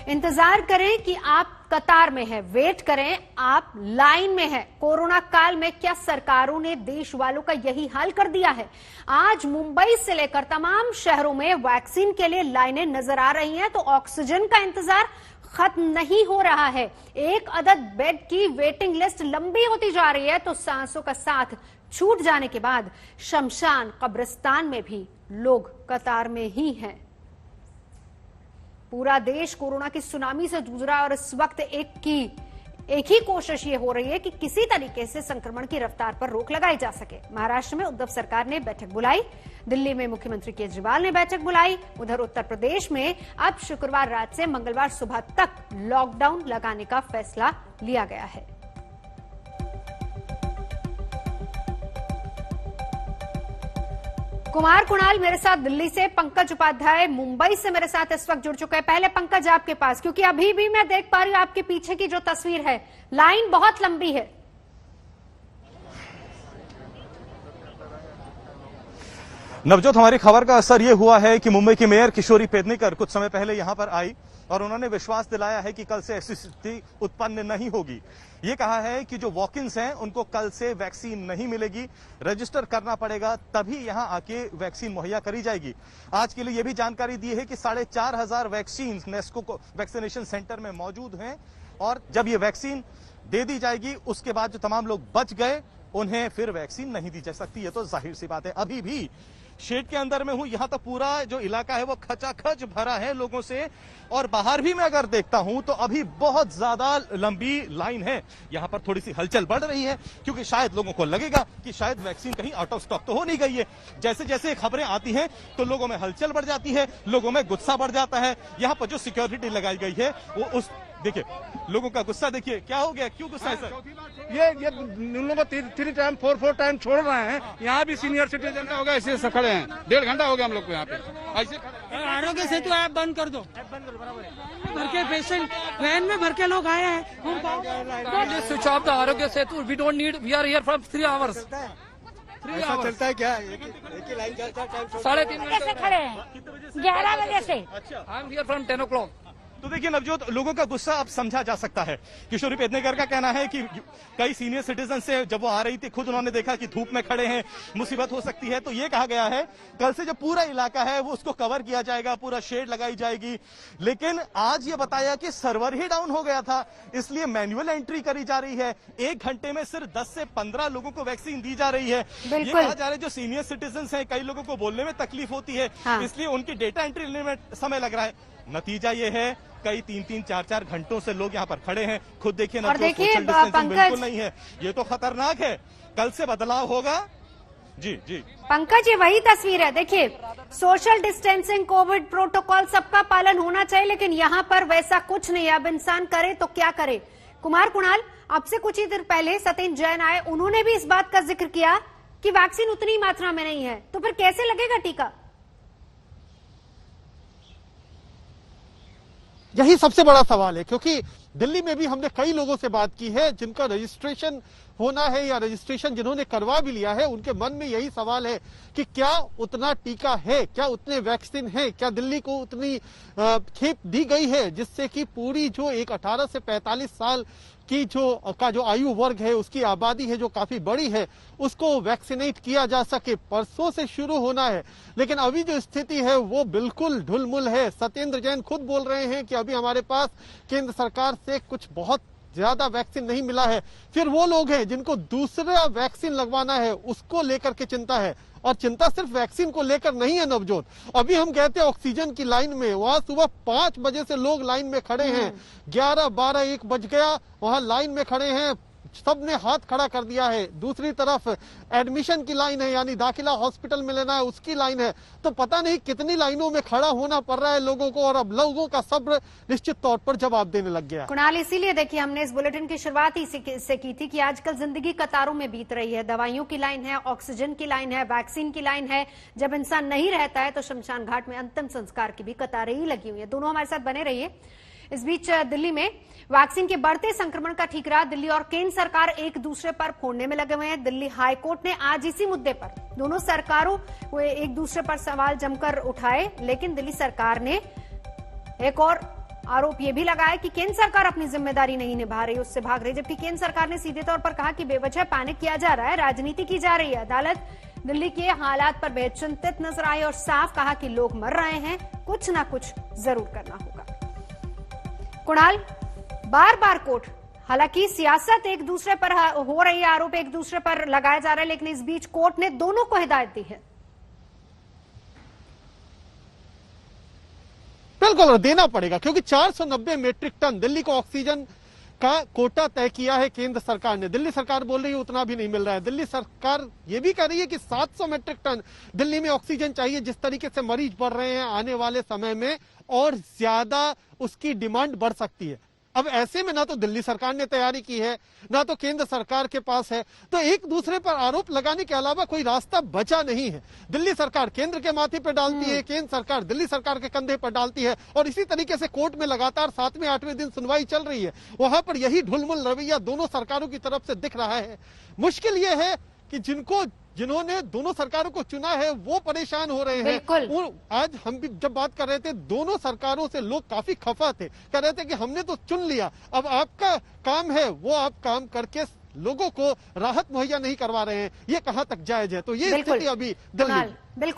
इंतजार करें कि आप कतार में हैं, वेट करें आप लाइन में हैं। कोरोना काल में क्या सरकारों ने देश वालों का यही हाल कर दिया है। आज मुंबई से लेकर तमाम शहरों में वैक्सीन के लिए लाइनें नजर आ रही हैं, तो ऑक्सीजन का इंतजार खत्म नहीं हो रहा है। एक अदद बेड की वेटिंग लिस्ट लंबी होती जा रही है, तो सांसों का साथ छूट जाने के बाद शमशान कब्रिस्तान में भी लोग कतार में ही हैं। पूरा देश कोरोना की सुनामी से जूझ रहा है और इस वक्त एक ही कोशिश ये हो रही है कि किसी तरीके से संक्रमण की रफ्तार पर रोक लगाई जा सके। महाराष्ट्र में उद्धव सरकार ने बैठक बुलाई, दिल्ली में मुख्यमंत्री केजरीवाल ने बैठक बुलाई, उधर उत्तर प्रदेश में अब शुक्रवार रात से मंगलवार सुबह तक लॉकडाउन लगाने का फैसला लिया गया है। कुमार कुणाल मेरे साथ दिल्ली से, पंकज उपाध्याय मुंबई से मेरे साथ इस वक्त जुड़ चुके हैं। पहले पंकज आपके पास, क्योंकि अभी भी मैं देख पा रही हूं आपके पीछे की जो तस्वीर है, लाइन बहुत लंबी है। नवजोत, हमारी खबर का असर यह हुआ है कि मुंबई की मेयर किशोरी पेडनेकर कुछ समय पहले यहां पर आई और उन्होंने विश्वास दिलाया है कि कल से ऐसी स्थिति उत्पन्न नहीं होगी। ये कहा है कि जो वॉक इन्स हैं उनको कल से वैक्सीन नहीं मिलेगी, रजिस्टर करना पड़ेगा, तभी यहां आके वैक्सीन मुहैया करी जाएगी। आज के लिए यह भी जानकारी दी है कि 4,500 वैक्सीन नेस्को वैक्सीनेशन सेंटर में मौजूद हैं और जब ये वैक्सीन दे दी जाएगी उसके बाद जो तमाम लोग बच गए उन्हें फिर वैक्सीन नहीं दी जा सकती। ये तो जाहिर सी बात है। अभी भी शेड के अंदर में हूं, यहां तक पूरा जो इलाका है वो खचाखच भरा है लोगों से और बाहर भी मैं अगर देखता हूं तो अभी बहुत ज्यादा लंबी लाइन है। यहां पर थोड़ी सी हलचल बढ़ रही है क्योंकि शायद लोगों को लगेगा कि शायद वैक्सीन कहीं आउट ऑफ स्टॉक तो हो नहीं गई है। जैसे जैसे खबरें आती हैं तो लोगों में हलचल बढ़ जाती है, लोगों में गुस्सा बढ़ जाता है। यहां पर जो सिक्योरिटी लगाई गई है वो उस देखिए लोगों का गुस्सा देखिए क्या हो गया, क्यों गुस्सा है सर? ये उन लोगों को 3 टाइम 4 टाइम छोड़ रहे हैं। यहाँ भी सीनियर सिटीजन हो गया, ऐसे खड़े हैं। 1.5 घंटा हो गया हम लोग को यहाँ पे ऐसे। आरोग्य सेतु ऐप बंद कर दो, भर के पेशेंट वैन में भर के लोग आए हैं। Switch off the Aarogya Setu, we don't need, we are here from 3 hours. ऐसा चलता है क्या? एक ही लाइन चलता है। 3:30 बजे से खड़े हैं, 11 बजे से। I am here from 10 o'clock। तो देखिए नवजोत, लोगों का गुस्सा अब समझा जा सकता है। किशोरी पेडनेकर का कहना है कि कई सीनियर सिटीजन से जब वो आ रही थी खुद उन्होंने देखा कि धूप में खड़े हैं, मुसीबत हो सकती है, तो ये कहा गया है कल से जो पूरा इलाका है वो उसको कवर किया जाएगा, पूरा शेड लगाई जाएगी। लेकिन आज ये बताया कि सर्वर ही डाउन हो गया था, इसलिए मैन्युअल एंट्री करी जा रही है। 1 घंटे में सिर्फ 10 से 15 लोगों को वैक्सीन दी जा रही है। ये कहा जा रहा है जो सीनियर सिटीजन है कई लोगों को बोलने में तकलीफ होती है, इसलिए उनकी डेटा एंट्री लेने में समय लग रहा है। नतीजा ये है कई 3-3, 4-4 घंटों से लोग यहाँ पर खड़े हैं। खुद देखिए ना, सोशल डिस्टेंसिंग बिल्कुल नहीं है। ये तो खतरनाक है। कल से बदलाव होगा। जी जी पंकज, ये वही तस्वीर है। देखिए सोशल डिस्टेंसिंग, कोविड प्रोटोकॉल सबका पालन होना चाहिए, लेकिन यहाँ पर वैसा कुछ नहीं है। अब इंसान करे तो क्या करे। कुमार कुणाल, आपसे कुछ ही देर पहले सत्येंद्र जैन आए, उन्होंने भी इस बात का जिक्र किया कि वैक्सीन उतनी मात्रा में नहीं है, तो फिर कैसे लगेगा टीका? यही सबसे बड़ा सवाल है, क्योंकि दिल्ली में भी हमने कई लोगों से बात की है जिनका रजिस्ट्रेशन होना है या रजिस्ट्रेशन जिन्होंने करवा भी लिया है, उनके मन में यही सवाल है कि क्या उतना टीका है, क्या उतने वैक्सीन है, क्या दिल्ली को उतनी खेप दी गई है जिससे कि पूरी जो एक 18 से 45 साल की जो आयु वर्ग है, उसकी आबादी है जो काफी बड़ी है, उसको वैक्सीनेट किया जा सके। परसों से शुरू होना है, लेकिन अभी जो स्थिति है वो बिल्कुल ढुलमुल है। सत्येंद्र जैन खुद बोल रहे हैं कि अभी हमारे पास केंद्र सरकार से कुछ बहुत ज्यादा वैक्सीन नहीं मिला है। फिर वो लोग हैं जिनको दूसरा वैक्सीन लगवाना है, उसको लेकर के चिंता है। और चिंता सिर्फ वैक्सीन को लेकर नहीं है नवजोत। अभी हम कहते हैं ऑक्सीजन की लाइन में, वहां सुबह 5 बजे से लोग लाइन में खड़े हैं, 11, 12, 1 बज गया, वहां लाइन में खड़े हैं, सबने हाथ खड़ा कर दिया है। दूसरी तरफ एडमिशन की लाइन है, यानी दाखिला हॉस्पिटल में लेना है, उसकी लाइन है। तो पता नहीं कितनी लाइनों में खड़ा होना पड़ रहा है लोगों को, और अब लोगों का सब्र निश्चित तौर पर जवाब देने लग गया। कुणाल, इसीलिए देखिए हमने इस बुलेटिन की शुरुआत ही से की थी कि आजकल जिंदगी कतारों में बीत रही है। दवाइयों की लाइन है, ऑक्सीजन की लाइन है, वैक्सीन की लाइन है। जब इंसान नहीं रहता है तो शमशान घाट में अंतिम संस्कार की भी कतारें ही लगी हुई है। दोनों हमारे साथ बने रहिए। इस बीच दिल्ली में वैक्सीन के बढ़ते संक्रमण का ठीकरा दिल्ली और केंद्र सरकार एक दूसरे पर फोड़ने में लगे हुए हैं। दिल्ली हाईकोर्ट ने आज इसी मुद्दे पर दोनों सरकारों को एक दूसरे पर सवाल जमकर उठाए, लेकिन दिल्ली सरकार ने एक और आरोप यह भी लगाया कि केंद्र सरकार अपनी जिम्मेदारी नहीं निभा रही, उससे भाग रही, जबकि केंद्र सरकार ने सीधे तौर पर कहा कि बेवजह पैनिक किया जा रहा है, राजनीति की जा रही है। अदालत दिल्ली के हालात पर बेहद चिंतित नजर आई और साफ कहा कि लोग मर रहे हैं, कुछ ना कुछ जरूर करना होगा। कुणाल, बार बार कोर्ट, हालांकि सियासत एक दूसरे पर हो रही है, आरोप एक दूसरे पर लगाया जा रहा है, लेकिन इस बीच कोर्ट ने दोनों को हिदायत दी है। बिल्कुल, और देना पड़ेगा, क्योंकि 490 मीट्रिक टन दिल्ली को ऑक्सीजन का कोटा तय किया है केंद्र सरकार ने। दिल्ली सरकार बोल रही है उतना भी नहीं मिल रहा है। दिल्ली सरकार ये भी कह रही है कि 700 मीट्रिक टन दिल्ली में ऑक्सीजन चाहिए। जिस तरीके से मरीज बढ़ रहे हैं, आने वाले समय में और ज्यादा उसकी डिमांड बढ़ सकती है। अब ऐसे में ना तो दिल्ली सरकार ने तैयारी की है, ना तो केंद्र सरकार के पास है, तो एक दूसरे पर आरोप लगाने के अलावा कोई रास्ता बचा नहीं है। दिल्ली सरकार केंद्र के माथे पर डालती है, केंद्र सरकार दिल्ली सरकार के कंधे पर डालती है, और इसी तरीके से कोर्ट में लगातार 7वें 8वें दिन सुनवाई चल रही है। वहां पर यही ढुलमुल रवैया दोनों सरकारों की तरफ से दिख रहा है। मुश्किल यह है कि जिन्होंने दोनों सरकारों को चुना है वो परेशान हो रहे हैं। आज हम भी जब बात कर रहे थे, दोनों सरकारों से लोग काफी खफा थे, कह रहे थे कि हमने तो चुन लिया, अब आपका काम है वो आप काम करके लोगों को राहत मुहैया नहीं करवा रहे हैं, ये कहां तक जायज है। तो ये स्थिति अभी दिल्ली